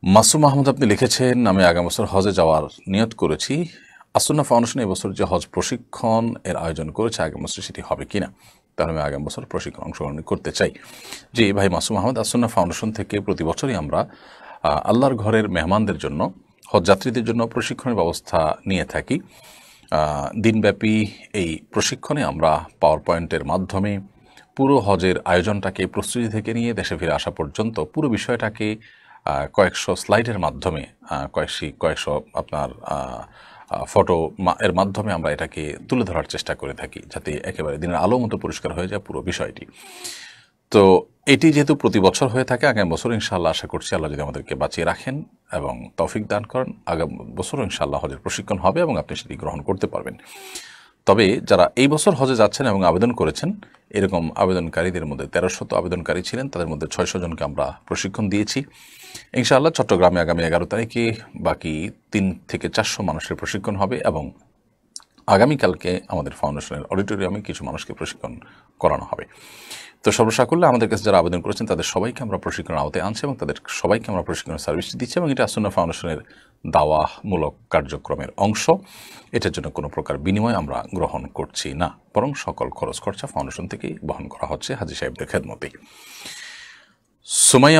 মাসুম আহমদ আপনি লিখেছেন, আমি আগামী বছর হজে যাওয়ার নিয়ত করেছি। আসুন্নাহ ফাউন্ডেশন এবছর যে হজ প্রশিক্ষণ এর আয়োজন করেছে আগামী বছর সেটি হবে কিনা, তাহলে আমি আগামী বছর প্রশিক্ষণ অংশগ্রহণ করতে চাই। জি ভাই মাসুম আহমদ, আসুন্নাহ ফাউন্ডেশন থেকে প্রতি বছরই আমরা আল্লাহর ঘরের মেহমানদের জন্য, হজ যাত্রীদের জন্য প্রশিক্ষণের ব্যবস্থা নিয়ে থাকি। দিনব্যাপী এই প্রশিক্ষণে আমরা পাওয়ার পয়েন্টের মাধ্যমে পুরো হজের আয়োজনটাকে, প্রস্তুতি থেকে নিয়ে দেশে ফিরে আসা পর্যন্ত পুরো বিষয়টাকে কয়েকশো স্লাইডের মাধ্যমে, কয়েকশো আপনার ফটো এর মাধ্যমে আমরা এটাকে তুলে ধরার চেষ্টা করে থাকি, যাতে একেবারে দিনের আলো মতো পরিষ্কার হয়ে যায় পুরো বিষয়টি। তো এটি যেহেতু প্রতি বছর হয়ে থাকে, আগামী বছর ইনশাআল্লাহ আশা করছি আল্লাহ যদি আমাদেরকে বাঁচিয়ে রাখেন এবং তৌফিক দান করেন, আগামী বছরও ইনশাআল্লাহ হজের প্রশিক্ষণ হবে এবং আপনি সেটি গ্রহণ করতে পারবেন। তবে যারা এই বছর হজে যাচ্ছেন এবং আবেদন করেছেন, এরকম আবেদনকারীদের মধ্যে 1300 আবেদনকারী ছিলেন, তাদের মধ্যে 600 জনকে আমরা প্রশিক্ষণ দিয়েছি। ইনশাআল্লাহ চট্টগ্রামে আগামী 11 তারিখে বাকি 3 থেকে 400 মানুষের প্রশিক্ষণ হবে এবং আগামীকালকে আমাদের ফাউন্ডেশনের অডিটোরিয়ামে কিছু মানুষকে প্রশিক্ষণ করানো হবে। তো সর্বসাকুল্যে আমাদের কাছে যারা আবেদন করেছেন তাদের সবাইকে আমরা প্রশিক্ষণের আওতায় আনছি এবং তাদের সবাইকে আমরা প্রশিক্ষণের সার্ভিস দিচ্ছি এবং এটা আসুন্নাহ ফাউন্ডেশনের দাওয়ামূলক কার্যক্রমের অংশ। এটার জন্য কোনো প্রকার বিনিময় আমরা গ্রহণ করছি না, বরং সকল খরচ খরচা ফাউন্ডেশন থেকেই বহন করা হচ্ছে হাজী সাহেবদের খেদমতেই। সুমাইয়া